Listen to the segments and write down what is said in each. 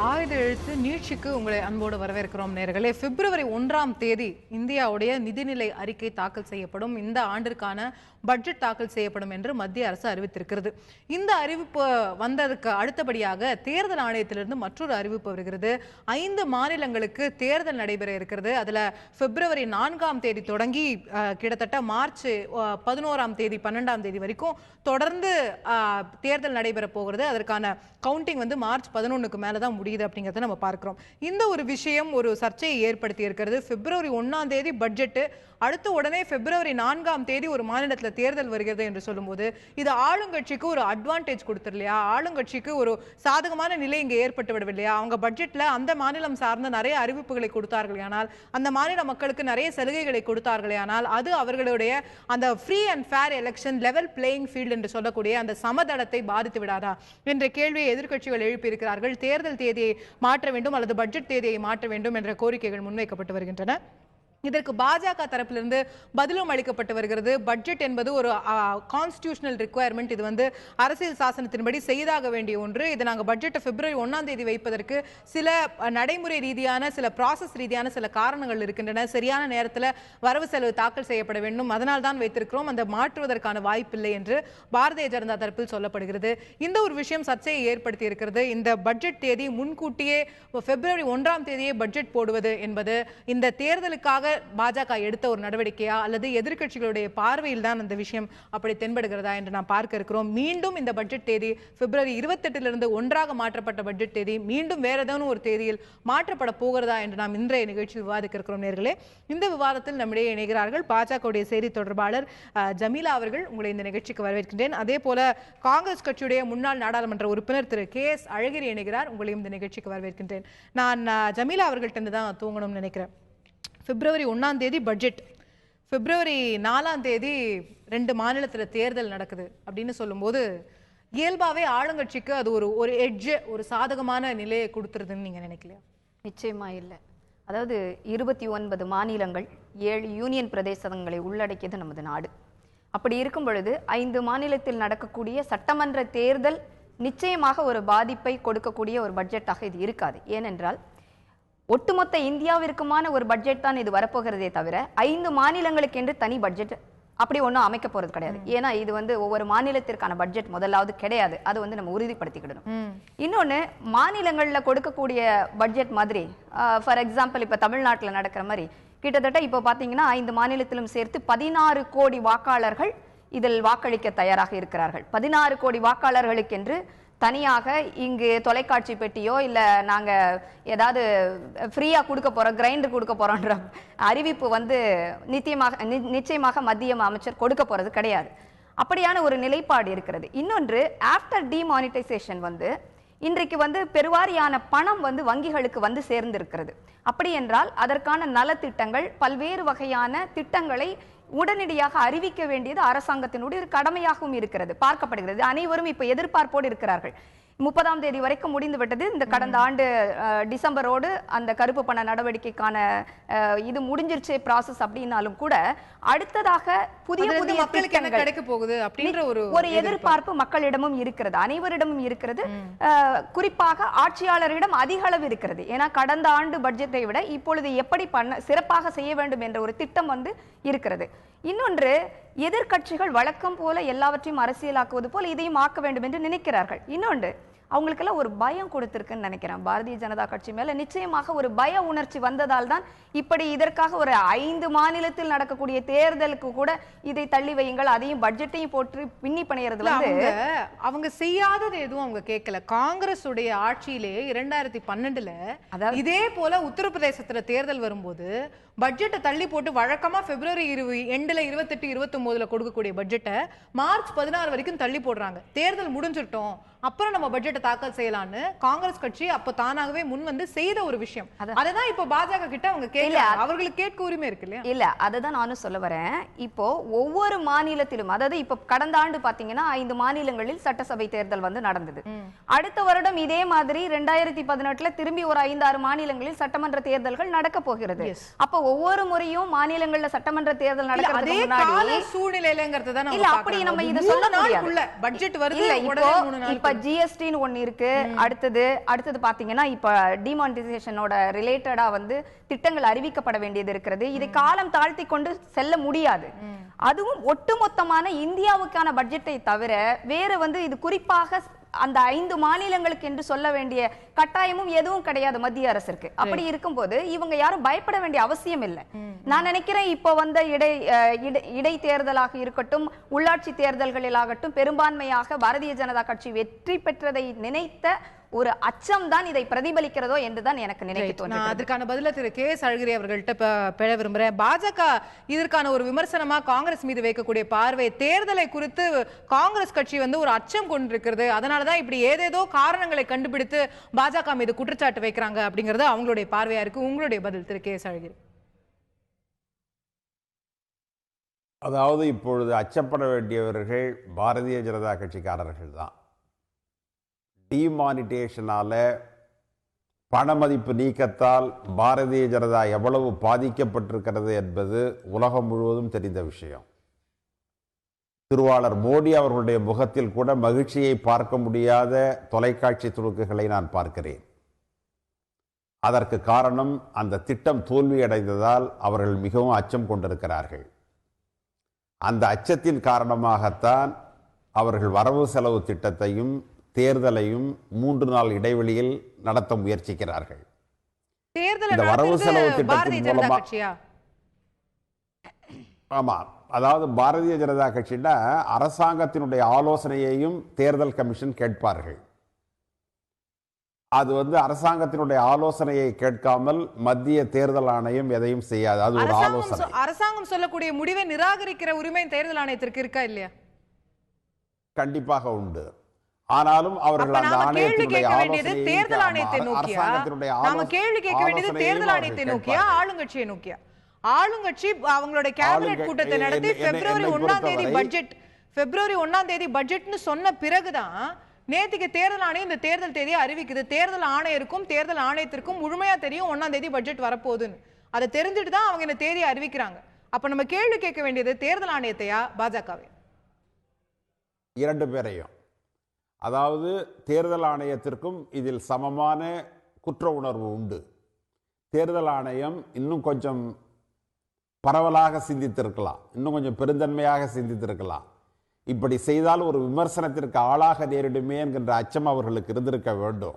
ஆயுத எழுத்து நீட்சிக்கு உங்களை அன்போடு வரவேற்கிறோம் நேர்களே. பிப்ரவரி 1ஆம் தேதி இந்தியாவுடைய நிதிநிலை அறிக்கை தாக்கல் செய்யப்படும். இந்த ஆண்டிற்கான பட்ஜெட் தாக்கல் செய்யப்படும் என்று மத்திய அரசு அறிவித்திருக்கிறது. இந்த அறிவிப்பு வந்ததுக்கு அடுத்தபடியாக தேர்தல் ஆணையத்திலிருந்து மற்றொரு அறிவிப்பு வருகிறது. 5 மாநிலங்களுக்கு தேர்தல் நடைபெற இருக்கிறது. அதுல பிப்ரவரி 4ஆம் தேதி தொடங்கி கிட்டத்தட்ட மார்ச் 11ஆம் தேதி 12ஆம் தேதி வரைக்கும் தொடர்ந்து தேர்தல் நடைபெற போகிறது. அதற்கான கவுண்டிங் வந்து மார்ச் 11க்கு மேலதான் முடியுது அப்படிங்கறத நம்ம பார்க்கிறோம். இந்த ஒரு விஷயம் ஒரு சர்ச்சையை ஏற்படுத்தி இருக்கிறது. பிப்ரவரி 1ஆம் தேதி பட்ஜெட், அடுத்து உடனே பிப்ரவரி 4ஆம் தேதி ஒரு மாநிலத்தில் தேர்தல் வருகிறது என்று சொல்லும்போது இது ஆளுங்கட்சிக்கு ஒரு அட்வான்டேஜ் கொடுத்துருலையா? ஆளுங்கட்சிக்கு ஒரு சாதகமான நிலை இங்கே ஏற்பட்டு விடவில்லையா? அவங்க பட்ஜெட்ல அந்த மாநிலம் சார்ந்த நிறைய அறிவிப்புகளை கொடுத்தார்களே ஆனால், அந்த மாநில மக்களுக்கு நிறைய சலுகைகளை கொடுத்தார்களே ஆனால், அது அவர்களுடைய அந்த free and fair election, level playing field என்று சொல்லக்கூடிய அந்த சமதளத்தை பாதித்து விடாதா என்ற கேள்வியை எதிர்க்கட்சிகள் எழுப்பியிருக்கிறார்கள். தேர்தல் தேதியை மாற்ற வேண்டும் அல்லது பட்ஜெட் தேதியை மாற்ற வேண்டும் என்ற கோரிக்கைகள் முன்வைக்கப்பட்டு வருகின்றன. இதற்கு பாஜக தரப்பிலிருந்து பதிலும் அளிக்கப்பட்டு வருகிறது. பட்ஜெட் என்பது ஒரு கான்ஸ்டிடியூஷனல் ரிக்குவயர்மெண்ட். இது வந்து அரசியல் சாசனத்தின்படி செய்தாக வேண்டிய ஒன்று. இது நாங்கள் பட்ஜெட்டை பிப்ரவரி 1ஆம் தேதி வைப்பதற்கு சில நடைமுறை ரீதியான, சில ப்ராசஸ் ரீதியான சில காரணங்கள் இருக்கின்றன. சரியான நேரத்தில் வரவு செலவு தாக்கல் செய்யப்பட வேண்டும், அதனால் தான் வைத்திருக்கிறோம், அந்த மாற்றுவதற்கான வாய்ப்பில்லை என்று பாரதிய ஜனதா தரப்பில் சொல்லப்படுகிறது. இந்த ஒரு விஷயம் சர்ச்சையை ஏற்படுத்தி இருக்கிறது. இந்த பட்ஜெட் தேதி முன்கூட்டியே பிப்ரவரி 1ஆம் தேதியே பட்ஜெட் போடுவது என்பது இந்த தேர்தலுக்காக பாஜக எடுத்த ஒரு நடவடிக்கையா அல்லது எதிர்க்கட்சிகளுடைய பார்வையில் தான் அந்த விஷயம் அப்படி தென்படுகிறதா என்று நாம் பார்க்க இருக்கிறோம். மீண்டும் இந்த பட்ஜெட் தேதி பிப்ரவரி 28லிருந்து 1ஆக மாற்றப்பட்ட பட்ஜெட் தேதி மீண்டும் வேற ஏதாவது ஒரு தேதியில் மாற்றப்பட போகிறதா என்று நாம் இன்றைய நிகழ்ச்சியில் விவாதிக்க இருக்கிறோம் நேர்களே. இந்த விவாதத்தில் நம்மிடையே இணைகிறார்கள் பாஜகவுடைய செய்தி தொடர்பாளர் ஜமீலா அவர்கள். உங்களை இந்த நிகழ்ச்சிக்கு வரவேற்கின்றேன். அதே போல காங்கிரஸ் கட்சியுடைய முன்னாள் நாடாளுமன்ற உறுப்பினர் திரு KS அழகிரி இணைகிறார். உங்களையும் இந்த நிகழ்ச்சிக்கு வரவேற்கின்றேன். நான் ஜமீலா அவர்கள்ட்ட தான் தூங்கணும்னு நினைக்கிறேன். பிப்ரவரி 1ஆம் தேதி பட்ஜெட், பிப்ரவரி 4ஆம் தேதி 2 மாநிலத்தில் தேர்தல் நடக்குது அப்படின்னு சொல்லும்போது இயல்பாவே ஆளுங்கட்சிக்கு அது ஒரு எட்ஜ், ஒரு சாதகமான நிலையை கொடுத்துருதுன்னு நீங்க நினைக்கலையா? நிச்சயமா இல்லை. அதாவது 29 மாநிலங்கள், 7 யூனியன் பிரதேசங்களை உள்ளடக்கியது நமது நாடு. அப்படி இருக்கும் பொழுது 5 மாநிலத்தில் நடக்கக்கூடிய சட்டமன்ற தேர்தல் நிச்சயமாக ஒரு பாதிப்பை கொடுக்கக்கூடிய ஒரு பட்ஜெட்டாக இது இருக்காது. ஏனென்றால் ஒட்டுமொத்த இந்தியாவிற்குமான ஒரு பட்ஜெட் தான் இது வரப்போகிறதே தவிர 5 மாநிலங்களுக்கு என்று தனி பட்ஜெட் அப்படி ஒன்றும் அமைக்க போறது கிடையாது. ஏன்னா இது வந்து ஒவ்வொரு மாநிலத்திற்கான பட்ஜெட் முதலாவது கிடையாது. அது வந்து நம்ம உறுதிப்படுத்திக்கிடணும். இன்னொன்னு, மாநிலங்கள்ல கொடுக்கக்கூடிய பட்ஜெட் மாதிரி ஃபார் எக்ஸாம்பிள் இப்ப தமிழ்நாட்டில் நடக்கிற மாதிரி கிட்டத்தட்ட இப்போ பாத்தீங்கன்னா 5 மாநிலத்திலும் சேர்த்து 16 கோடி வாக்காளர்கள் இதில் வாக்களிக்க தயாராக இருக்கிறார்கள். 16 கோடி வாக்காளர்களுக்கென்று தனியாக இங்கு தொலைக்காட்சி பெட்டியோ இல்ல நாங்க ஏதாவது ஃப்ரீயா கொடுக்க போறோம், கிரைண்டர் கொடுக்க போறோம்ன்ற அறிவிப்பு வந்து நிச்சயமாக மத்திய அமைச்சர் கொடுக்க போறது கிடையாது. அப்படியான ஒரு நிலைப்பாடு இருக்கிறது. இன்னொன்று, ஆஃப்டர் டிமானிட்டைசேஷன் வந்து இன்றைக்கு வந்து பெருவாரியான பணம் வந்து வங்கிகளுக்கு வந்து சேர்ந்திருக்கிறது. அப்படி என்றால் அதற்கான நலத்திட்டங்கள், பல்வேறு வகையான திட்டங்களை உடனடியாக அறிவிக்க வேண்டியது அரசாங்கத்தினுடைய ஒரு கடமையாகவும் இருக்கிறது, பார்க்கப்படுகிறது. அனைவரும் இப்ப எதிர்பார்ப்போடு இருக்கிறார்கள். 30ஆம் தேதி வரைக்கும் முடிந்து விட்டது. இந்த கடந்த ஆண்டு டிசம்பரோடு அந்த கருப்பு பண நடவடிக்கைக்கான இது முடிஞ்சிருச்சே ப்ராசஸ் அப்படின்னாலும் கூட அடுத்ததாக புதிய திட்டங்கள் கிடைக்க போகுது அப்படின்ற ஒரு எதிர்பார்ப்பு மக்களிடமும் இருக்கிறது, அனைவரிடமும் இருக்கிறது. குறிப்பாக ஆட்சியாளரிடம் அதிக அளவு இருக்கிறது. ஏன்னா கடந்த ஆண்டு பட்ஜெட்டை விட இப்பொழுது எப்படி சிறப்பாக செய்ய வேண்டும் என்ற ஒரு திட்டம் வந்து இருக்கிறது. இன்னொன்று, எதிர்கட்சிகள் வழக்கம் போல எல்லாவற்றையும் அரசியலாக்குவது போல இதையும் ஆக்க வேண்டும் என்று நினைக்கிறார்கள். இன்னொன்று, அவங்களுக்கெல்லாம் ஒரு பயம் கொடுத்திருக்குன்னு நினைக்கிறேன். பாரதிய ஜனதா கட்சி மேல நிச்சயமாக ஒரு பய உணர்ச்சி வந்ததால் தான் இப்படி இதற்காக ஒரு 5 மாநிலத்தில் நடக்கக்கூடிய தேர்தலுக்கு கூட இதை தள்ளி வையுங்கள், அதையும் பட்ஜெட்டையும் போட்டு பின்னி பணையறது வந்து அவங்க செய்யாதது எதுவும் அவங்க கேட்கல. காங்கிரஸ் உடைய ஆட்சியிலே 2012ல இதே போல உத்தரப்பிரதேசத்துல தேர்தல் வரும்போது பட்ஜெட்டை தள்ளி போட்டு வழக்கமா பிப்ரவரி எண்ட்ல 28, 29ல கொடுக்கக்கூடிய பட்ஜெட்டை மார்ச் 16 வரைக்கும் தள்ளி போடுறாங்க. தேர்தல் முடிஞ்சிட்டோம், அப்புறம் நம்ம பட்ஜெட்டை தாக்கல் செய்யலாம்னு காங்கிரஸ் கட்சி அப்ப தானாகவே முன் வந்து செய்த ஒரு விஷயம். அததான் இப்ப பாஜக கிட்ட அவங்க கேட்கல, அவர்களுக்கு கேட்க உரிமை இருக்கு இல்லையா? இல்ல, அததான் நானும் சொல்ல வரேன். இப்போ ஒவ்வொரு மாநிலத்திலும், அதாவது இப்ப கடந்த ஆண்டு பாத்தீங்கன்னா 5 மாநிலங்களில் சட்டசபை தேர்தல் வந்து நடந்தது. அடுத்த வருடம் இதே மாதிரி 2018ல திரும்பி ஒரு 5-6 மாநிலங்களில் சட்டமன்ற தேர்தல்கள் நடக்க போகிறது. அப்போ ஒவ்வொரு முறையும் மாநிலங்கள்ல சட்டமன்ற தேர்தல் அதே நடக்கிறதுக்கு கால முன்னாடி சூழ்நிலையிலங்கிறது தான் இல்ல அப்படி நம்ம இத சொல்ல முடியாது. பட்ஜெட் வருது இல்ல உடனே இப்போ 3 நாள் இப்ப ஜிஎஸ்டின்னு ஒண்ணு இருக்கு. அடுத்தது பாத்தீங்கன்னா இப்ப டிமானிட்டைசேஷனோட ரிலேட்டடா வந்து திட்டங்கள் அறிவிக்கப்பட வேண்டியது இருக்கிறது. இதை காலம் தாழ்த்தி கொண்டு செல்ல முடியாது. அதுவும் ஒட்டுமொத்தமான இந்தியாவுக்கான பட்ஜெட்டை தவிர வேற வந்து இது குறிப்பாக அந்த 5 மாநிலங்களுக்கு என்று சொல்ல வேண்டிய கட்டாயமும் எதுவும் கிடையாது மத்திய அரசுக்கு. அப்படி இருக்கும்போது இவங்க யாரும் பயப்பட வேண்டிய அவசியம் இல்லை. நான் நினைக்கிறேன் இப்போ வந்த இடைத்தேர்தலாக இருக்கட்டும், உள்ளாட்சி தேர்தல்களிலாகட்டும், பெரும்பான்மையாக பாரதிய ஜனதா கட்சி வெற்றி பெற்றதை நினைத்த ஒரு அச்சம் தான் இதை பிரதிபலிக்கிறதோ என்றுதான் எனக்கு நினைக்க தோணுது. அதற்கான பதில திரு கே எஸ் அழகிரி அவர்கள்ட்ட பெற விரும்புறேன். பாஜக இதற்கான ஒரு விமர்சனமா காங்கிரஸ் மீது வைக்கக்கூடிய பார்வை, தேர்தலை குறித்து காங்கிரஸ் கட்சி வந்து ஒரு அச்சம் கொண்டிருக்கிறது, அதனாலதான் இப்படி ஏதேதோ காரணங்களை கண்டுபிடித்து பாஜக மீது குற்றச்சாட்டு வைக்கிறாங்க அப்படிங்கிறது அவங்களுடைய பார்வையா இருக்கு. உங்களுடைய பதில் திரு கே எஸ் அழகிரி. அதாவது இப்பொழுது அச்சப்பட வேண்டியவர்கள் பாரதிய ஜனதா கட்சிக்காரர்கள் தான். டிமானிட்டேஷனால பணமதிப்பு நீக்கத்தால் பாரதிய ஜனதா எவ்வளவு பாதிக்கப்பட்டிருக்கிறது என்பது உலகம் முழுவதும் தெரிந்த விஷயம். திருவாளர் மோடி அவர்களுடைய முகத்தில் கூட மகிழ்ச்சியை பார்க்க முடியாத தொலைக்காட்சி துணுக்குகளை நான் பார்க்கிறேன். அதற்கு காரணம் அந்த திட்டம் தோல்வியடைந்ததால் அவர்கள் மிகவும் அச்சம் கொண்டிருக்கிறார்கள். அந்த அச்சத்தின் காரணமாகத்தான் அவர்கள் வரவு செலவு திட்டத்தையும் தேர்தலையும் 3 நாள் இடைவெளியில் நடத்த முயற்சிக்கிறார்கள். இந்த வரவு செலவு திட்டத்தின் மூலமா ஆமா, அதாவது பாரதிய ஜனதா கட்சினா அரசாங்கத்தினுடைய ஆலோசனையையும் தேர்தல் கமிஷன் கேட்பார்கள். அது வந்து அரசாங்கத்தினுடைய ஆலோசனையை கேட்காமல் மத்திய தேர்தல் ஆணையம் எதையும் செய்யாது. அது ஒரு ஆலோசனை. அரசாங்கம் சொல்லக்கூடிய முடிவை நிராகரிக்கிற உரிமை தேர்தல் ஆணையத்திற்கு இருக்கா இல்லையா? கண்டிப்பாக உண்டு. ஆனாலும் அவர்கள் அந்த ஆணையத்தினுடைய தேர்தல் ஆணையத்தை நோக்கியா, நாம கேள்வி கேட்க வேண்டியது தேர்தல் ஆணையத்தை நோக்கியா ஆளுங்கட்சியை நோக்கியா? ஆளுங்கட்சி அவங்களுடைய கேபினெட் கூட்டத்தை நடத்தி பிப்ரவரி 1ஆம் தேதி பட்ஜெட்னு சொன்ன பிறகுதான் நேத்திக்கு தேர்தல் ஆணையம் இந்த தேர்தல் தேதியை அறிவிக்குது. தேர்தல் ஆணையருக்கும் தேர்தல் ஆணையத்திற்கும் முழுமையா தெரியும் 1ஆம் தேதி பட்ஜெட் வரப்போகுதுன்னு. அதை தெரிஞ்சுட்டு தான் அவங்க இந்த தேதியை அறிவிக்கிறாங்க. அப்ப நம்ம கேள்வி கேட்க வேண்டியது தேர்தல் ஆணையத்தையா பாஜகவை? 2 பேரையும். அதாவது தேர்தல் ஆணையத்திற்கும் இதில் சமமான குற்ற உணர்வு உண்டு. தேர்தல் ஆணையம் இன்னும் கொஞ்சம் பரவலாக சிந்தித்திருக்கலாம், இன்னும் கொஞ்சம் பெருந்தன்மையாக சிந்தித்திருக்கலாம். இப்படி செய்தால் ஒரு விமர்சனத்திற்கு ஆளாக நேரிடுமே என்கின்ற அச்சம் அவர்களுக்கு இருந்திருக்க வேண்டும்.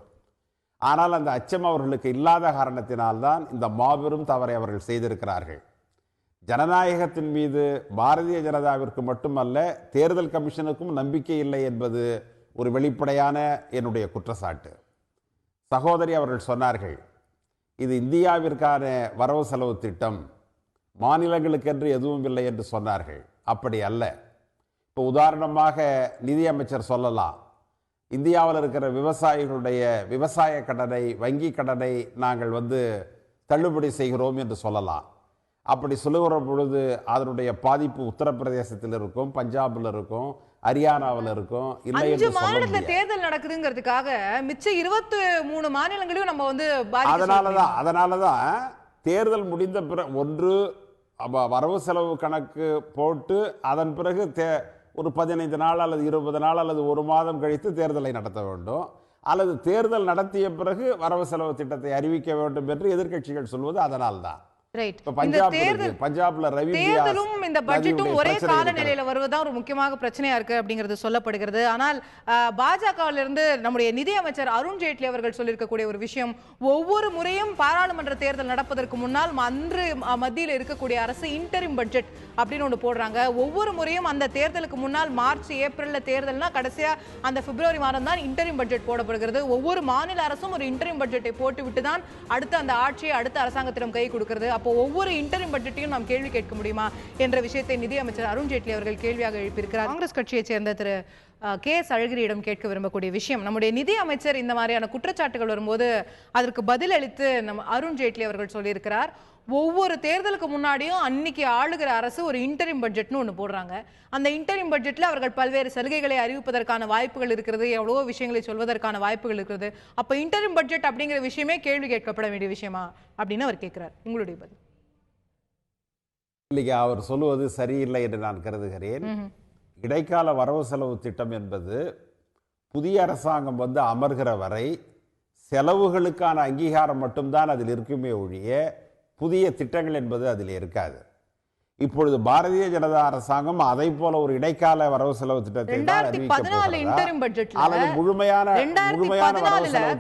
ஆனால் அந்த அச்சம் அவர்களுக்கு இல்லாத காரணத்தினால்தான் இந்த மாபெரும் தவறை அவர்கள் செய்திருக்கிறார்கள். ஜனநாயகத்தின் மீது பாரதிய ஜனதாவிற்கு மட்டுமல்ல, தேர்தல் கமிஷனுக்கும் நம்பிக்கை இல்லை என்பது ஒரு வெளிப்படையான என்னுடைய குற்றச்சாட்டு. சகோதரி அவர்கள் சொன்னார்கள், இது இந்தியாவிற்கான வரவு செலவு திட்டம், மாநிலங்களுக்கென்று எதுவும் இல்லை என்று சொன்னார்கள். அப்படி அல்ல. இப்போ உதாரணமாக நிதியமைச்சர் சொல்லலாம், இந்தியாவில் இருக்கிற விவசாயிகளுடைய விவசாய கடனை, வங்கி கடனை நாங்கள் தள்ளுபடி செய்கிறோம் என்று சொல்லலாம். அப்படி சொல்லுகிற பொழுது அதனுடைய பாதிப்பு உத்தரப்பிரதேசத்தில் இருக்கும், பஞ்சாபில் இருக்கும், ஹரியானாவில் இருக்கும். இல்லை என்று சொல்ல தேர்தல் நடக்குதுங்கிறதுக்காக மிச்ச 23 மாநிலங்களையும் நம்ம அதனாலதான் தேர்தல் முடிந்த பிறகு ஒன்று வரவு செலவு கணக்கு போட்டு அதன் பிறகு ஒரு 15 நாள் அல்லது 20 நாள் அல்லது 1 மாதம் கழித்து தேர்தலை நடத்த வேண்டும், அல்லது தேர்தல் நடத்திய பிறகு வரவு செலவு திட்டத்தை அறிவிக்க வேண்டும் என்று எதிர்க்கட்சிகள் சொல்வது அதனால்தான். தேர்தலும் இந்த பட்ஜெட்டும் ஒரே காலநிலையில வருவதுதான் ஒரு முக்கியமாக பிரச்சனையா இருக்கு அப்படிங்கிறது சொல்லப்படுகிறது. ஆனால் பாஜகவிலிருந்து நம்முடைய நிதியமைச்சர் அருண் ஜேட்லி அவர்கள் சொல்லியிருக்கக்கூடிய ஒரு விஷயம், ஒவ்வொரு முறையும் பாராளுமன்ற தேர்தல் நடப்பதற்கு முன்னால் அன்று மத்தியில் இருக்கக்கூடிய அரசு இன்டரிம் பட்ஜெட் அப்படின்னு ஒன்று போடுறாங்க. ஒவ்வொரு முறையும் அந்த தேர்தலுக்கு முன்னால் மார்ச் ஏப்ரல்ல தேர்தல்னா கடைசியா அந்த பிப்ரவரி மாதம் தான் இன்டரிம் பட்ஜெட் போடப்படுகிறது. ஒவ்வொரு மாநில அரசும் ஒரு இன்டரிம் பட்ஜெட்டை போட்டுவிட்டு தான் அடுத்த அந்த ஆட்சியை அடுத்த அரசாங்கத்திடம் கை கொடுக்கிறது. அப்போ ஒவ்வொரு இன்டரிம் பட்ஜெட்டையும் நாம் கேள்வி கேட்க முடியுமா என்ற விஷயத்தை நிதியமைச்சர் அருண் ஜேட்லி அவர்கள் கேள்வியாக எழுப்பியிருக்கிறார். காங்கிரஸ் கட்சியைச் சேர்ந்த திரு கே எஸ் அழகிரியிடம் கேட்க விரும்பக்கூடிய விஷயம், நம்முடைய நிதி அமைச்சர் இந்த மாதிரியான குற்றச்சாட்டுகள் வரும்போது அதற்கு பதில் அளித்து அருண் ஜேட்லி அவர்கள் சொல்லியிருக்கிறார், ஒவ்வொரு தேர்தலுக்கு முன்னாடியும் அன்னைக்கு ஆளுகிற அரசு ஒரு இன்டரிம் பட்ஜெட்னு ஒன்று போடுறாங்க. அந்த இன்டரிம் பட்ஜெட்ல அவர்கள் பல்வேறு சலுகைகளை அறிவிப்பதற்கான வாய்ப்புகள் இருக்கிறது, எவ்வளவோ விஷயங்களை சொல்வதற்கான வாய்ப்புகள் இருக்கிறது. அப்ப இன்டரிம் பட்ஜெட் அப்படிங்கிற விஷயமே கேள்வி கேட்கப்பட வேண்டிய விஷயமா அப்படின்னு அவர் கேட்கிறார். உங்களுடைய பதில்? இல்லையா, அவர் சொல்லுவது சரியில்லை என்று நான் கருதுகிறேன். இடைக்கால வரவு செலவு திட்டம் என்பது புதிய அரசாங்கம் வந்து அமர்கிற வரை செலவுகளுக்கான அங்கீகாரம் மட்டும்தான் அதில் இருக்குமே ஒழிய புதிய திட்டங்கள் என்பது அதில் இருக்காது. இப்பொழுது பாரதிய ஜனதா அரசாங்கம் அதை போல ஒரு இடைக்கால வரவு செலவு திட்டத்தை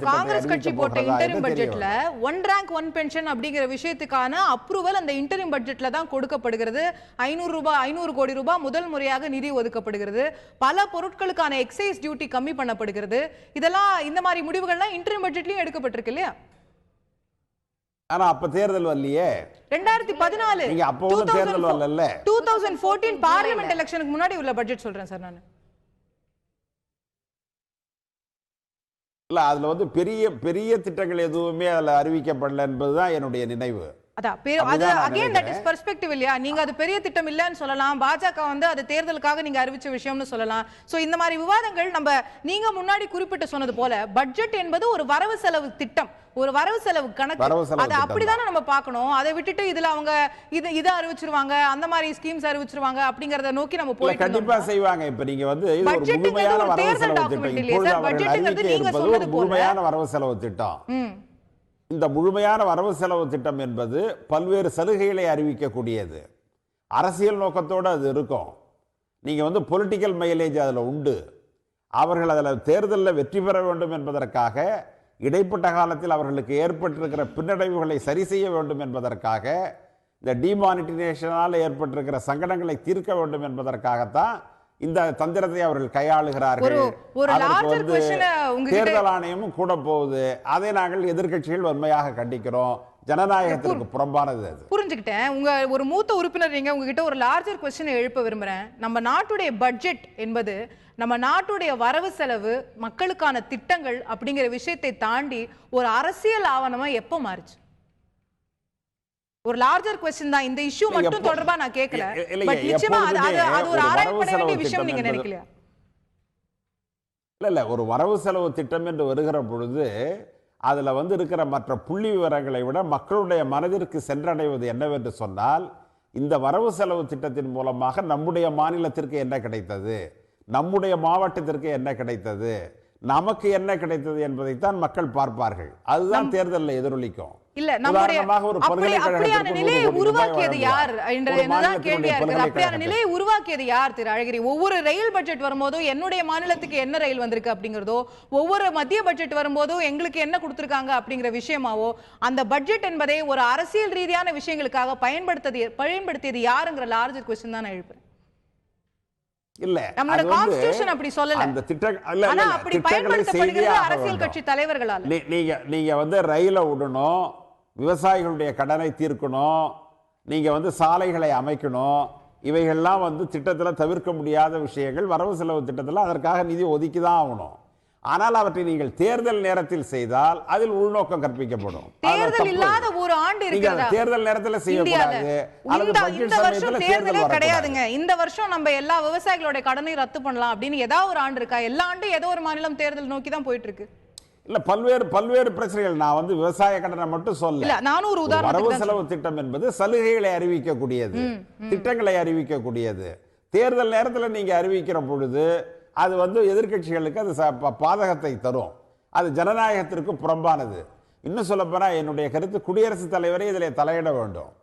காங்கிரஸ் கட்சி போட்ட இன்டரிம் பட்ஜெட்ல ஒன் ரேங்க் ஒன் பென்ஷன் அப்படிங்கிற விஷயத்துக்கான அப்ரூவல் அந்த இன்டரிம் பட்ஜெட்ல தான் கொடுக்கப்படுகிறது. 500 கோடி ரூபாய் முதல் முறையாக நிதி ஒதுக்கப்படுகிறது. பல பொருட்களுக்கான எக்ஸைஸ் டியூட்டி கம்மி பண்ணப்படுகிறது. இதெல்லாம் இந்த மாதிரி முடிவுகள்லாம் இன்டரிம் பட்ஜெட்லயும் எடுக்கப்பட்டிருக்கு இல்லையா? ஆனா அப்ப தேர்தல் வரலையே. 2014 நீங்க அப்ப ஒண்ணு தேர்தல் வரல. 2014 பார்லிமென்ட் எலெக்ஷனுக்கு முன்னாடி உள்ள பட்ஜெட் சொல்றேன் சார் நான். இல்ல அதுல வந்து பெரிய பெரிய திட்டங்கள் எதுவுமே அதுல அறிவிக்கப்படல என்பதுதான் என்னுடைய நினைவு. அது அகைன் தட் இஸ் பெர்ஸ்பெக்டிவ் இல்லையா? நீங்க அது பெரிய திட்டம் இல்லன்னு சொல்லலாம். பாஜக வந்து அது தேர்தலுக்காக நீங்க அறிவிச்ச விஷயம்னு சொல்லலாம். சோ இந்த மாதிரி விவாதங்கள் நம்ம நீங்க முன்னாடி குறிப்பிட்டு சொன்னது போல பட்ஜெட் என்பது ஒரு வரவு செலவு திட்டம், ஒரு வரவு செலவு கணக்கு. அது அப்படிதானே நம்ம பார்க்கணும். அதை விட்டுட்டு இதுல அவங்க இதை அறிவிச்சிருவாங்க, அந்த மாதிரி ஸ்கீம்ஸ் அறிவிச்சிருவாங்க அப்படிங்கறத நோக்கி நம்ம போய் கண்டிப்பா செய்வாங்க. இப்ப நீங்க வந்து இது ஒரு முழுமையான வரவு செலவு திட்டம். இப்பொழுது அவர்கள் அறிவிக்க இருப்பது ஒரு முழுமையான வரவு செலவு திட்டம். இந்த முழுமையான வரவு செலவு திட்டம் என்பது பல்வேறு சலுகைகளை அறிவிக்கக்கூடியது. அரசியல் நோக்கத்தோடு அது இருக்கும். நீங்க வந்து பொலிட்டிக்கல் மைலேஜ் அதுல உண்டு. அவர்கள் அதில் தேர்தலில் வெற்றி பெற வேண்டும் என்பதற்காக இடைப்பட்ட காலத்தில் அவர்களுக்கு ஏற்பட்டிருக்கிற பின்னடைவுகளை சரி செய்ய வேண்டும் என்பதற்காக, இந்த டிமானிட்டைசேஷனால் ஏற்பட்டிருக்கிற சங்கடங்களை தீர்க்க வேண்டும் என்பதற்காகத்தான் இந்த தந்திரத்தை அவர்கள் கையாளுகிறார்கள். தேர்தல் ஆணையமும் கூட போகுது. அதை நாங்கள் எதிர்க்கட்சிகள் வன்மையாக கண்டிக்கிறோம். ஜனநாயகத்திற்கு புறம்பானது அது. புரிஞ்சுக்கிட்டேன். உங்க ஒரு மூத்த உறுப்பினர் நீங்க, உங்ககிட்ட ஒரு லார்ஜர் கொஸ்டினை எழுப்ப விரும்புறேன். நம்ம நாட்டுடைய பட்ஜெட் என்பது நம்ம நாட்டுடைய வரவு செலவு, மக்களுக்கான திட்டங்கள் அப்படிங்கிற விஷயத்தை தாண்டி ஒரு அரசியல் ஆவணமா எப்போ மாறுச்சு? ஒரு லார்ஜர் क्वेश्चन தான். இந்த இஷ்யூ மட்டும் தொடர்பா நான் கேட்கல. பட் நிச்சயமா அது ஒரு ஆராய்ச்சி பண்ண வேண்டிய விஷயம் நீங்க நினைக்கலையா? இல்ல ஒரு வரவு செலவு திட்டம் என்று வருகிற பொழுது அதுல வந்து இருக்கிற மற்ற புள்ளி விவரங்களை விட மக்களுடைய மனதிற்கு சென்றடைவது என்னவென்று சொன்னால், இந்த வரவு செலவு திட்டத்தின் மூலமாக நம்முடைய மாநிலத்திற்கு என்ன கிடைத்தது, நம்முடைய மாவட்டத்திற்கு என்ன கிடைத்தது, நமக்கு என்ன கிடைத்தது என்பதைத்தான் மக்கள் பார்ப்பார்கள். அதுதான் தேர்தலில் எதிரொலிக்கும். இல்ல நம்முடைய அப்படியான நிலையை உருவாக்கியது யார் என்றதான் கேள்வியா இருக்குது. அப்படியான நிலையை உருவாக்கியது யார் திரு அழகிரி? ஒவ்வொரு ரயில் பட்ஜெட் வரும்போதும் என்னுடைய மாநிலத்துக்கு என்ன ரயில் வந்திருக்கு அப்படிங்கிறதோ, ஒவ்வொரு மத்திய பட்ஜெட் வரும்போதும் எங்களுக்கு என்ன கொடுத்திருக்காங்க அப்படிங்கிற விஷயமாவோ, அந்த பட்ஜெட் என்பதை ஒரு அரசியல் ரீதியான விஷயங்களுக்காக பயன்படுத்தியது யாருங்கிற லார்ஜர் क्वेश्चन தான் நான் எழுப்புறேன். இல்ல நம்மளோட கான்ஸ்டிடியூஷன் அப்படி சொல்லல. அந்த திட்டங்கள் ஆனா அப்படி பயன்படுத்தப்படுகிறது அரசியல் கட்சி தலைவர்களால. நீங்க வந்து ரயில விடணும், விவசாயிகளுடைய கடனை தீர்க்கணும், நீங்க வந்து சாலைகளை அமைக்கணும், இவைகள்லாம் வந்து திட்டத்தில் தவிர்க்க முடியாத விஷயங்கள். வரவு செலவு திட்டத்தில் அதற்காக நிதி ஒதுக்கி தான் ஆகணும். ஆனால் அவற்றை நீங்கள் தேர்தல் நேரத்தில் செய்தால் அதில் உள்நோக்கம் கற்பிக்கப்படும். தேர்தல் இல்லாத ஒரு ஆண்டு இருக்கிறதா? தேர்தல் நேரத்தில் செய்யக்கூடாது. இந்த வருஷம் தேர்தலே கிடையாதுங்க. இந்த வருஷம் நம்ம எல்லா விவசாயிகளுடைய கடனை ரத்து பண்ணலாம் அப்படின்னு ஏதாவது ஒரு ஆண்டு இருக்கா? எல்லா ஆண்டும் ஏதோ ஒரு மாநிலம் தேர்தல் நோக்கி தான் போயிட்டு இருக்கு. இல்ல பல்வேறு பிரச்சனைகள். நான் வந்து விவசாய கடனை மட்டும் சொல்ல. நானும் ஒரு உதாரணம். வரவு செலவு திட்டம் என்பது சலுகைகளை அறிவிக்கக்கூடியது, திட்டங்களை அறிவிக்கக்கூடியது. தேர்தல் நேரத்தில் நீங்க அறிவிக்கிற பொழுது அது வந்து எதிர்க்கட்சிகளுக்கு அது பாதகத்தை தரும். அது ஜனநாயகத்திற்கு புறம்பானது. இன்னும் சொல்ல போனா என்னுடைய கருத்து, குடியரசுத் தலைவரை இதில் தலையிட வேண்டும்.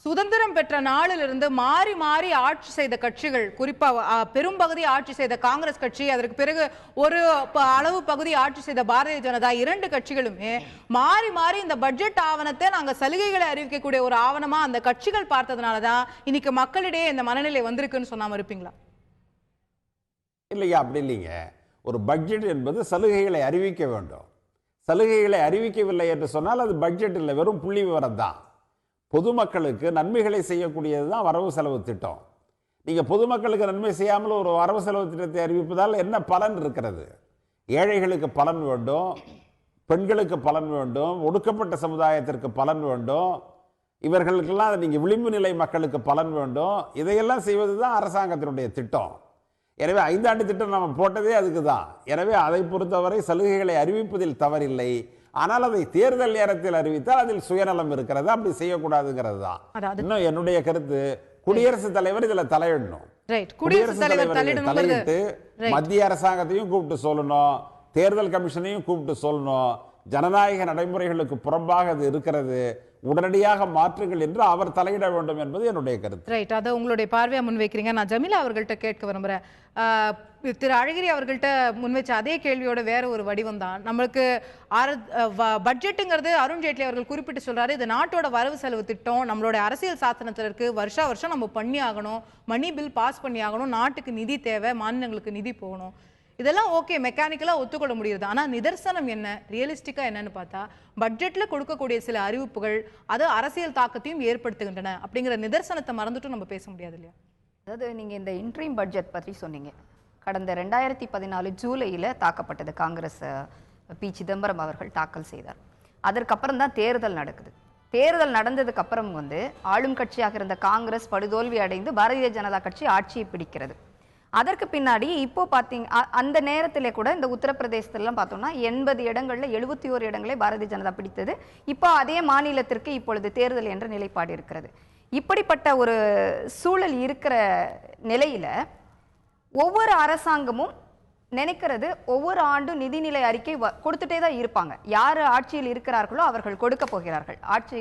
சுதந்திரம் பெற்ற நாளிலிருந்து மாறி மாறி ஆட்சி செய்த கட்சிகள், குறிப்பா பெரும்பகுதி ஆட்சி செய்த காங்கிரஸ் கட்சி, அதற்கு பிறகு ஒரு அளவு பகுதி ஆட்சி செய்த பாரதிய ஜனதா, இரண்டு கட்சிகளுமே மாறி மாறி இந்த பட்ஜெட் ஆவணத்தை நாங்க சலுகைகளை அறிவிக்கக்கூடிய ஒரு ஆவணமா அந்த கட்சிகள் பார்த்ததுனாலதான் இன்னைக்கு மக்களிடையே இந்த மனநிலை வந்திருக்குன்னு சொன்னாம இருப்பீங்களா? இல்லையா, அப்படி இல்லைங்க. ஒரு பட்ஜெட் என்பது சலுகைகளை அறிவிக்க வேண்டும். சலுகைகளை அறிவிக்கவில்லை என்று சொன்னால் அது பட்ஜெட் இல்லை, வெறும் புள்ளி விவரம் தான். பொதுமக்களுக்கு நன்மைகளை செய்யக்கூடியது தான் வரவு செலவு திட்டம். நீங்கள் பொதுமக்களுக்கு நன்மை செய்யாமல் ஒரு வரவு செலவு திட்டத்தை அறிவிப்பதால் என்ன பலன் இருக்கிறது? ஏழைகளுக்கு பலன் வேண்டும், பெண்களுக்கு பலன் வேண்டும், ஒடுக்கப்பட்ட சமுதாயத்திற்கு பலன் வேண்டும், இவர்களுக்கெல்லாம் நீங்கள் விளிம்பு நிலை மக்களுக்கு பலன் வேண்டும். இதையெல்லாம் செய்வது தான் அரசாங்கத்தினுடைய திட்டம். எனவே 5 ஆண்டு திட்டம் நம்ம போட்டதே அதுக்கு தான். எனவே அதை பொறுத்தவரை சலுகைகளை அறிவிப்பதில் தவறில்லை. ஆனால் அதை தேர்தல் நேரத்தில் அறிவித்தால் அதில் சுயநலம் இருக்கிறது, அப்படி செய்யக்கூடாதுங்கிறது தான். இன்னும் என்னுடைய கருத்து, குடியரசுத் தலைவர் இதுல தலையிடணும். குடியரசுத் தலைவர் தலையிட்டு மத்திய அரசாங்கத்தையும் கூப்பிட்டு சொல்லணும், தேர்தல் கமிஷனையும் கூப்பிட்டு சொல்லணும், ஜனநாயக நடைமுறைகளுக்கு புறம்பாக அது இருக்கிறது, உடனடியாக மாற்றுங்கள் என்று அவர் தலையிட வேண்டும் என்பது என்னுடைய கருத்து. ரைட், அதை உங்களுடைய பார்வையா முன்வைக்கிறீங்க. நான் ஜமீலா அவர்கள்ட்ட கேட்க விரும்புறேன். திரு அழகிரி அவர்கள்ட்ட முன்வைச்ச அதே கேள்வியோட வேற ஒரு வடிவம் தான். நம்மளுக்கு பட்ஜெட்டுங்கிறது அருண்ஜேட்லி அவர்கள் குறிப்பிட்டு சொல்றாரு, இது நாட்டோட வரவு செலவு திட்டம், நம்மளோட அரசியல் சாசனத்தில் இருக்கு, வருஷம் நம்ம பண்ணி ஆகணும், மணி பில் பாஸ் பண்ணி ஆகணும், நாட்டுக்கு நிதி தேவை, மாநிலங்களுக்கு நிதி போகணும், இதெல்லாம் ஓகே, மெக்கானிக்கலா ஒத்துக்கொள்ள முடியுது. ஆனா நிதர்சனம் என்ன, ரியலிஸ்டிக்கா என்னன்னு பார்த்தா பட்ஜெட்ல கொடுக்கக்கூடிய சில அறிவிப்புகள் அது அரசியல் தாக்கத்தையும் ஏற்படுத்துகின்றன அப்படிங்கிற நிதர்சனத்தை மறந்துட்டும் நம்ம பேச முடியாது இல்லையா? அதாவது நீங்க இந்த இன்ட்ரீம் பட்ஜெட் பற்றி சொன்னீங்க. கடந்த 2014 ஜூலையில் தாக்கப்பட்டது. காங்கிரஸ் பி சிதம்பரம் அவர்கள் தாக்கல் செய்தார். அதற்கப்புறம் தான் தேர்தல் நடக்குது. தேர்தல் நடந்ததுக்கு அப்புறம் ஆளும் கட்சியாக இருந்த காங்கிரஸ் படுதோல்வி அடைந்து பாரதிய ஜனதா கட்சி ஆட்சியை பிடிக்கிறது. அதற்கு பின்னாடி இப்போ பார்த்தீங்க, அந்த நேரத்திலே கூட இந்த உத்தரப்பிரதேசத்திலாம் பார்த்தோம்னா 80 இடங்கள்ல 71 இடங்களை பாரதிய ஜனதா பிடித்தது. இப்போ அதே மாநிலத்திற்கு இப்பொழுது தேர்தல் என்ற நிலைப்பாடு இருக்கிறது. இப்படிப்பட்ட ஒரு சூழல் இருக்கிற நிலையில ஒவ்வொரு அரசாங்கமும் நினைக்கிறது ஒவ்வொரு ஆண்டும் நிதிநிலை அறிக்கை கொடுத்துட்டே தான் இருப்பாங்க. யார் ஆட்சியில் இருக்கிறார்களோ அவர்கள் கொடுக்க போகிறார்கள். ஆட்சி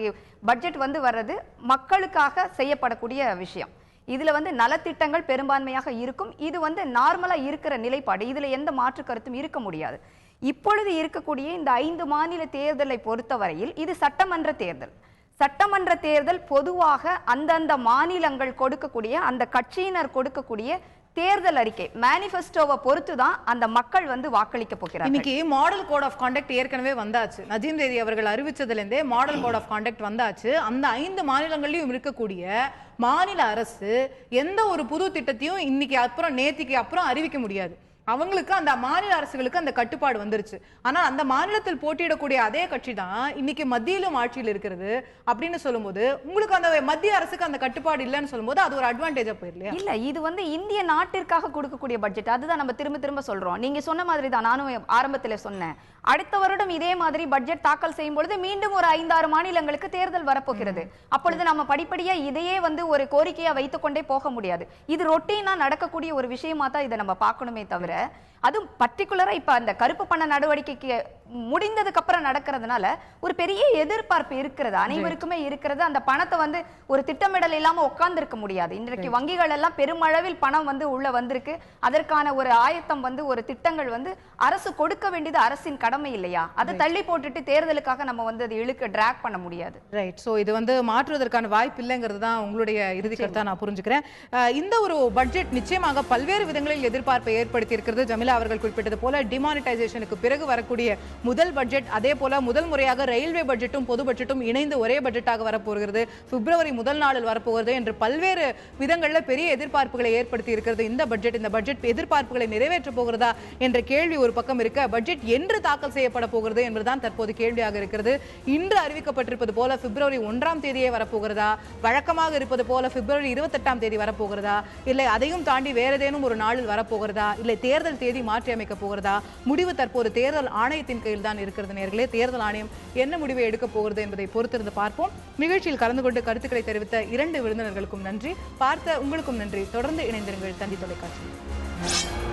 பட்ஜெட் வர்றது மக்களுக்காக செய்யப்படக்கூடிய விஷயம். இதுல நலத்திட்டங்கள் பெரும்பான்மையாக இருக்கும். இது நார்மலா இருக்கிற நிலைப்பாடு. இதுல எந்த மாற்று கருத்தும் இருக்க முடியாது. இப்பொழுது இருக்கக்கூடிய இந்த 5 மாநில தேர்தலை பொறுத்தவரையில் இது சட்டமன்ற தேர்தல். சட்டமன்ற தேர்தல் பொதுவாக அந்தந்த மாநிலங்கள் கொடுக்கக்கூடிய, அந்த கட்சியினர் கொடுக்கக்கூடிய தேர்தல் அறிக்கை மேனிஃபெஸ்டோவை பொறுத்து தான் அந்த மக்கள் வாக்களிக்க போகிறார்கள். இன்னைக்கு மாடல் கோட் ஆஃப் கான்டக்ட் ஏற்கனவே வந்தாச்சு. நஜீம் தேதி அவர்கள் அறிவிச்சதுல இருந்தே மாடல் கோட் ஆஃப் கான்டக்ட் வந்தாச்சு. அந்த 5 மாநிலங்களிலும் இருக்கக்கூடிய மாநில அரசு எந்த ஒரு புது திட்டத்தையும் இன்னைக்கு அப்புறம் நேத்திக்கு அப்புறம் அறிவிக்க முடியாது. அவங்களுக்கு அந்த மாநில அரசுகளுக்கு அந்த கட்டுப்பாடு வந்துருச்சு. ஆனா அந்த மாநிலத்தில் போட்டியிடக்கூடிய அதே கட்சி தான் இன்னைக்கு மத்தியிலும் ஆட்சியில் இருக்கிறது அப்படின்னு சொல்லும்போது உங்களுக்கு அந்த மத்திய அரசுக்கு அந்த கட்டுப்பாடு இல்லைன்னு சொல்லும்போது அது ஒரு அட்வான்டேஜா போயிடலையா? இல்ல, இது இந்திய நாட்டிற்காக கொடுக்கக்கூடிய பட்ஜெட். அதுதான் நம்ம திரும்ப திரும்ப சொல்றோம். நீங்க சொன்ன மாதிரி தான் நானும் ஆரம்பத்தில் சொன்னேன். அடுத்த வருடம் இதே மாதிரி பட்ஜெட் தாக்கல் செய்யும் பொழுது மீண்டும் ஒரு 5-6 மாநிலங்களுக்கு தேர்தல் வரப்போகிறது. அப்பொழுது நம்ம படிப்படியா இதையே ஒரு கோரிக்கையா வைத்துக் கொண்டே போக முடியாது. இது ரொட்டீனா நடக்கக்கூடிய ஒரு விஷயமா தான் இதை நம்ம பார்க்கணுமே தவிர, அதுவும் பர்டிகுலரா இப்ப அந்த கருப்பு பண நடவடிக்கைக்கு முடிந்ததுக்கு அப்புறம் நடக்கிறதுனால ஒரு பெரிய எதிர்பார்ப்பு இருக்கிறது, அனைவருக்குமே இருக்கிறது. அந்த பணத்தை ஒரு திட்டமிடல் இல்லாம உட்கார்ந்து இருக்க முடியாது. இன்றைக்கு வங்கிகள் எல்லாம் பெருமளவில் பணம் உள்ள வந்திருக்கு. அதற்கான ஒரு ஆயத்தம் ஒரு திட்டங்கள் அரசு கொடுக்க வேண்டியது அரசின் கடமை இல்லையா? அதை தள்ளி போட்டுட்டு தேர்தலுக்காக நம்ம அதை இழுக்க டிராக் பண்ண முடியாது. ரைட். சோ இது மாற்றுவதற்கான வாய்ப்பு இல்லைங்கிறது தான் உங்களுடைய இறுதி கருத்தா நான் புரிஞ்சுக்கிறேன். இந்த ஒரு பட்ஜெட் நிச்சயமாக பல்வேறு விதங்களில் எதிர்பார்ப்பை ஏற்படுத்தி இருக்கிறது. ஜமீலா அவர்கள் குறிப்பிட்டது போல டிமானிட்டைசேஷனுக்கு பிறகு வரக்கூடிய முதல் பட்ஜெட், அதே போல முதல் முறையாக ரயில்வே பட்ஜெட்டும் பொது பட்ஜெட்டும் இணைந்து ஒரே பட்ஜெட்டாக வரப்போகிறது, பிப்ரவரி முதல் நாளில் வரப்போகிறது என்று பல்வேறு விதங்களில் பெரிய எதிர்பார்ப்புகளை ஏற்படுத்தி இருக்கிறது இந்த பட்ஜெட் எதிர்பார்ப்புகளை நிறைவேற்ற போகிறதா என்ற கேள்வி ஒரு பக்கம் இருக்க, பட்ஜெட் என்று தாக்கல் செய்யப்பட போகிறது என்பதுதான் தற்போது கேள்வியாக இருக்கிறது. இன்று அறிவிக்கப்பட்டிருப்பது போல பிப்ரவரி 1ஆம் தேதியே வரப்போகிறதா, வழக்கமாக இருப்பது போல பிப்ரவரி 28ஆம் தேதி வரப்போகிறதா, இல்லை அதையும் தாண்டி வேற ஏதேனும் ஒரு நாளில் வரப்போகிறதா, இல்லை தேர்தல் தேதி மாற்றி அமைக்க போகிறதா? முடிவு தற்போது தேர்தல் ஆணையத்தின் கையில் தான் இருக்கிறது. நேர்களே, தேர்தல் ஆணையம் என்ன முடிவை எடுக்க போகிறது என்பதை பொறுத்திருந்து பார்ப்போம். நிகழ்ச்சியில் கலந்து கொண்டு கருத்துக்களை தெரிவித்த 2 விருந்தினர்களுக்கும் நன்றி. பார்த்த உங்களுக்கும் நன்றி. தொடர்ந்து இணைந்திருங்கள் தந்தி தொலைக்காட்சி.